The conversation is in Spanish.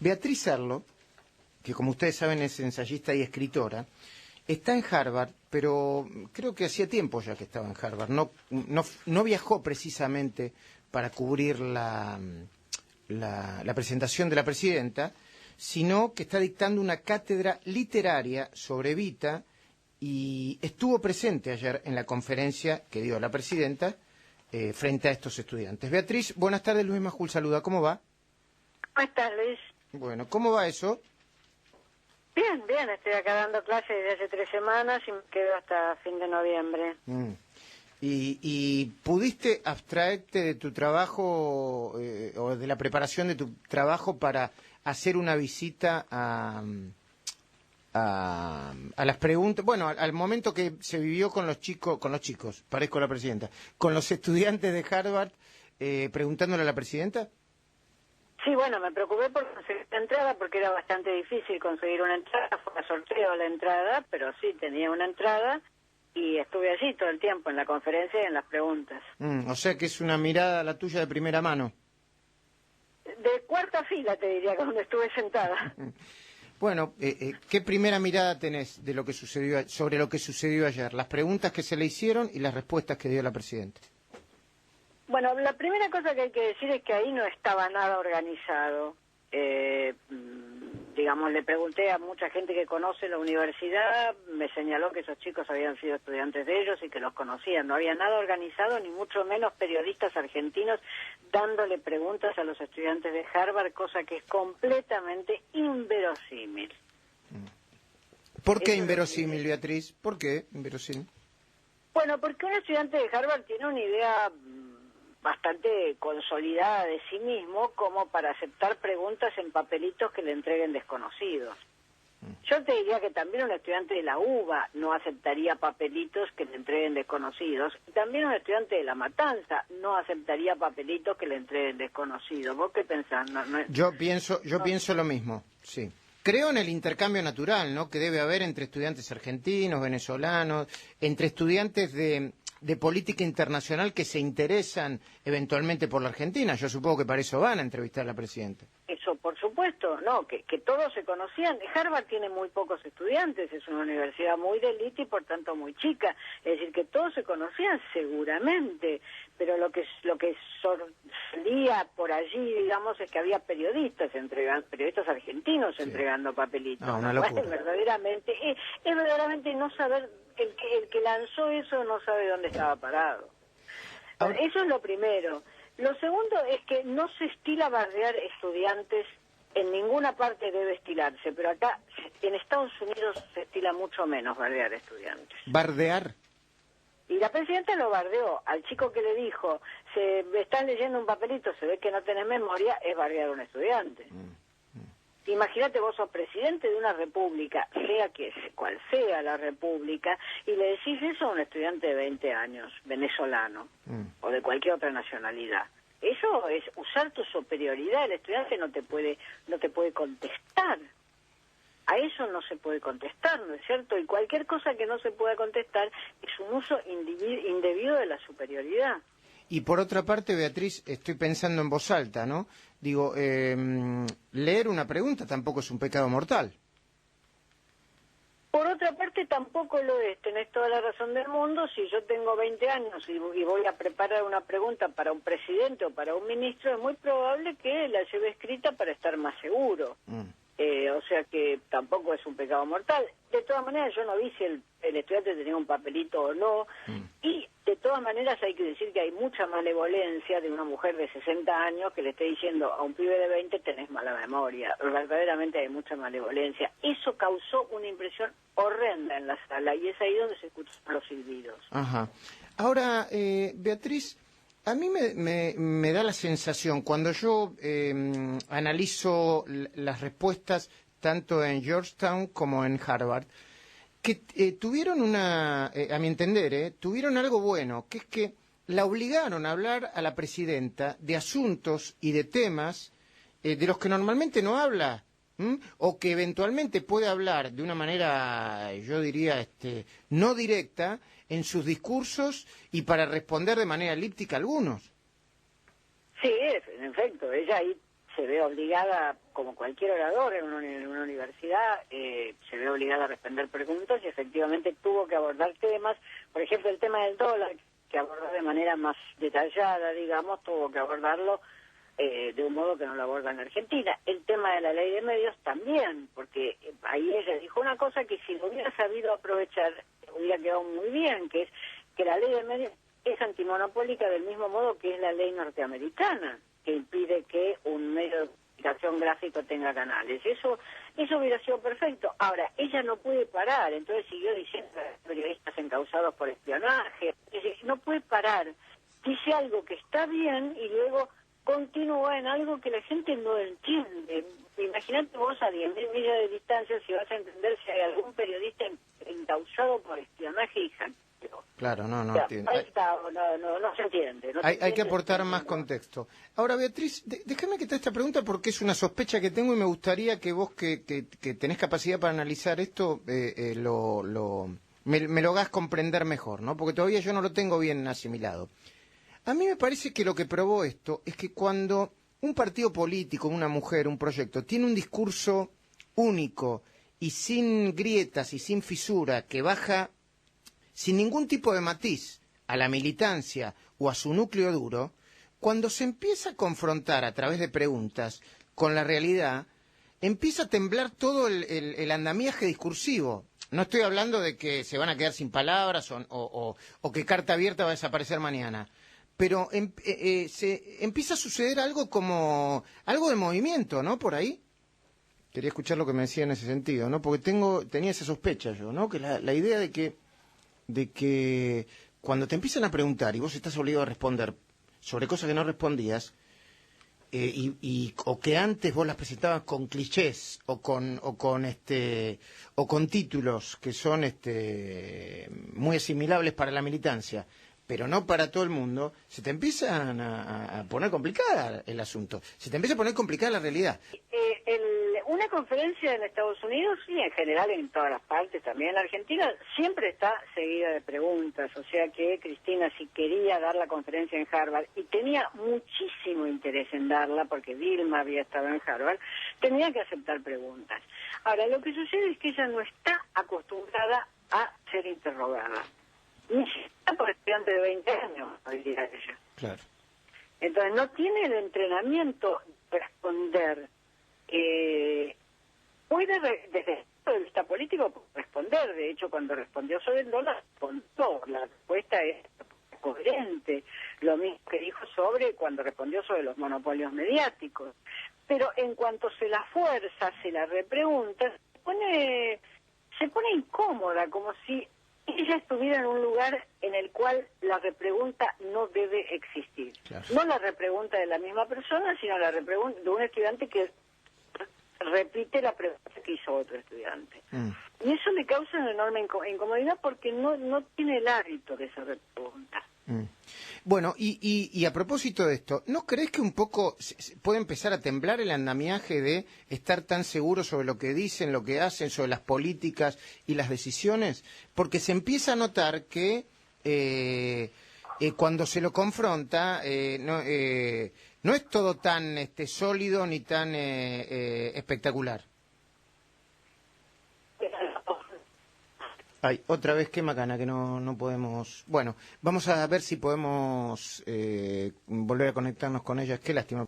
Beatriz Arlo, que como ustedes saben es ensayista y escritora, está en Harvard, pero creo que hacía tiempo ya que estaba en Harvard. No viajó precisamente para cubrir la presentación de la presidenta, sino que está dictando una cátedra literaria sobre Evita y estuvo presente ayer en la conferencia que dio la presidenta frente a estos estudiantes. Beatriz, buenas tardes, Luis Majul saluda, ¿cómo va? ¿Cómo estás, Luis? Bueno, ¿cómo va eso? Bien, bien, estoy acá dando clases desde hace 3 semanas y me quedo hasta fin de noviembre. ¿Y pudiste abstraerte de tu trabajo o de la preparación de tu trabajo para hacer una visita a las preguntas, bueno, al momento que se vivió con los chicos, parezco la presidenta, con los estudiantes de Harvard, preguntándole a la presidenta? Sí, bueno, me preocupé por conseguir la entrada porque era bastante difícil conseguir una entrada, fue a sorteo la entrada, pero sí tenía una entrada y estuve allí todo el tiempo en la conferencia y en las preguntas. O sea que es una mirada la tuya de primera mano. De cuarta fila te diría, donde estuve sentada. Bueno, ¿qué primera mirada tenés de lo que sucedió sobre lo que sucedió ayer? Las preguntas que se le hicieron y las respuestas que dio la presidenta. Bueno, la primera cosa que hay que decir es que ahí no estaba nada organizado. Digamos, le pregunté a mucha gente que conoce la universidad, me señaló que esos chicos habían sido estudiantes de ellos y que los conocían. No había nada organizado, ni mucho menos periodistas argentinos dándole preguntas a los estudiantes de Harvard, cosa que es completamente inverosímil. ¿Por qué inverosímil, Beatriz? ¿Por qué inverosímil? Bueno, porque un estudiante de Harvard tiene una idea bastante consolidada de sí mismo como para aceptar preguntas en papelitos que le entreguen desconocidos. Yo te diría que también un estudiante de la UBA no aceptaría papelitos que le entreguen desconocidos, y también un estudiante de La Matanza no aceptaría papelitos que le entreguen desconocidos. ¿Vos qué pensás? Yo pienso lo mismo, sí. Creo en el intercambio natural, ¿no?, que debe haber entre estudiantes argentinos, venezolanos, entre estudiantes de política internacional que se interesan eventualmente por la Argentina. Yo supongo que para eso van a entrevistar a la presidenta. Eso, por supuesto, no, que todos se conocían. Harvard tiene muy pocos estudiantes, es una universidad muy de élite y por tanto muy chica. Es decir, que todos se conocían seguramente, pero lo que salía por allí, digamos, es que había periodistas argentinos entregando papelitos. Una locura. Es verdaderamente no saber, el que lanzó eso no sabe dónde estaba parado. Bueno, eso es lo primero. Lo segundo es que no se estila bardear estudiantes, en ninguna parte debe estilarse, pero acá en Estados Unidos se estila mucho menos bardear estudiantes. ¿Bardear? Y la presidenta lo bardeó al chico que le dijo, estás leyendo un papelito, se ve que no tenés memoria, es bardear a un estudiante. Imagínate, vos sos presidente de una república, cual sea la república, y le decís eso a un estudiante de 20 años, venezolano, o de cualquier otra nacionalidad. Eso es usar tu superioridad, el estudiante no te puede contestar. A eso no se puede contestar, ¿no es cierto? Y cualquier cosa que no se pueda contestar es un uso indebido de la superioridad. Y por otra parte, Beatriz, estoy pensando en voz alta, ¿no? Digo, leer una pregunta tampoco es un pecado mortal. Por otra parte, tampoco lo es. Tenés toda la razón del mundo. Si yo tengo 20 años y voy a preparar una pregunta para un presidente o para un ministro, es muy probable que la lleve escrita para estar más seguro. O sea que tampoco es un pecado mortal. De todas maneras, yo no vi si el estudiante tenía un papelito o no. Y de todas maneras hay que decir que hay mucha malevolencia de una mujer de 60 años que le esté diciendo a un pibe de 20 tenés mala memoria. Verdaderamente hay mucha malevolencia. Eso causó una impresión horrenda en la sala y es ahí donde se escuchan los silbidos. Ajá. Ahora, Beatriz, a mí me da la sensación, cuando yo analizo las respuestas tanto en Georgetown como en Harvard, que tuvieron a mi entender, tuvieron algo bueno, que es que la obligaron a hablar a la presidenta de asuntos y de temas de los que normalmente no habla, o que eventualmente puede hablar de una manera, yo diría, no directa, en sus discursos y para responder de manera elíptica a algunos. Sí, en efecto, ella ahí se ve obligada, como cualquier orador en una universidad, se ve obligada a responder preguntas y efectivamente tuvo que abordar temas, por ejemplo, el tema del dólar, que abordó de manera más detallada, digamos, tuvo que abordarlo de un modo que no lo aborda en Argentina. El tema de la ley de medios también, porque ahí ella dijo una cosa que si lo hubiera sabido aprovechar, hubiera quedado muy bien, que es que la ley de medios es antimonopólica del mismo modo que es la ley norteamericana, que impide que un medio de comunicación gráfico tenga canales. Eso hubiera sido perfecto. Ahora, ella no puede parar, entonces siguió diciendo que periodistas encausados por espionaje. Es decir, no puede parar. Dice algo que está bien y luego continúa en algo que la gente no entiende. Imagínate vos a 10.000 millas de distancia si vas a entender si hay algún periodista encausado por espionaje y hackeo. Claro, no Ya, entiendo. ahí está, no se entiende. Hay que aportar más contexto. Ahora, Beatriz, déjame que te haga esta pregunta porque es una sospecha que tengo y me gustaría que vos, que tenés capacidad para analizar esto, me lo hagas comprender mejor, ¿no? Porque todavía yo no lo tengo bien asimilado. A mí me parece que lo que probó esto es que cuando un partido político, una mujer, un proyecto, tiene un discurso único y sin grietas y sin fisura, que baja sin ningún tipo de matiz a la militancia o a su núcleo duro, cuando se empieza a confrontar a través de preguntas con la realidad, empieza a temblar todo el andamiaje discursivo. No estoy hablando de que se van a quedar sin palabras o que Carta Abierta va a desaparecer mañana. Pero se empieza a suceder algo de movimiento, ¿no? Por ahí. Quería escuchar lo que me decía en ese sentido, ¿no? Porque tenía esa sospecha yo, ¿no? Que la idea de que cuando te empiezan a preguntar y vos estás obligado a responder sobre cosas que no respondías, o que antes vos las presentabas con clichés o con títulos que son muy asimilables para la militancia, pero no para todo el mundo, se te empiezan a poner complicada el asunto, se te empieza a poner complicada la realidad. Una conferencia en Estados Unidos y en general en todas las partes, también en Argentina, siempre está seguida de preguntas, o sea que Cristina, si quería dar la conferencia en Harvard y tenía muchísimo interés en darla porque Dilma había estado en Harvard, tenía que aceptar preguntas. Ahora, lo que sucede es que ella no está acostumbrada a ser interrogada. Ni siquiera por estudiante de 20 años, diría ella. Claro. Entonces no tiene el entrenamiento de responder. Puede, desde el punto de vista político, responder. De hecho, cuando respondió sobre el dólar, respondió. La respuesta es coherente. Lo mismo que dijo cuando respondió sobre los monopolios mediáticos. Pero en cuanto se la fuerza, se la repregunta, se pone incómoda, como si ella estuviera en un lugar en el cual la repregunta no debe existir. Claro. No la repregunta de la misma persona, sino la repregunta de un estudiante que repite la pregunta que hizo otro estudiante. Y eso le causa una enorme incomodidad porque no tiene el hábito de esa pregunta. Bueno, y a propósito de esto, ¿no crees que un poco puede empezar a temblar el andamiaje de estar tan seguro sobre lo que dicen, lo que hacen, sobre las políticas y las decisiones? Porque se empieza a notar que cuando se lo confronta, no es todo tan sólido ni tan espectacular. Ay, otra vez, qué macana, que no podemos... Bueno, vamos a ver si podemos volver a conectarnos con ellas. Qué lástima.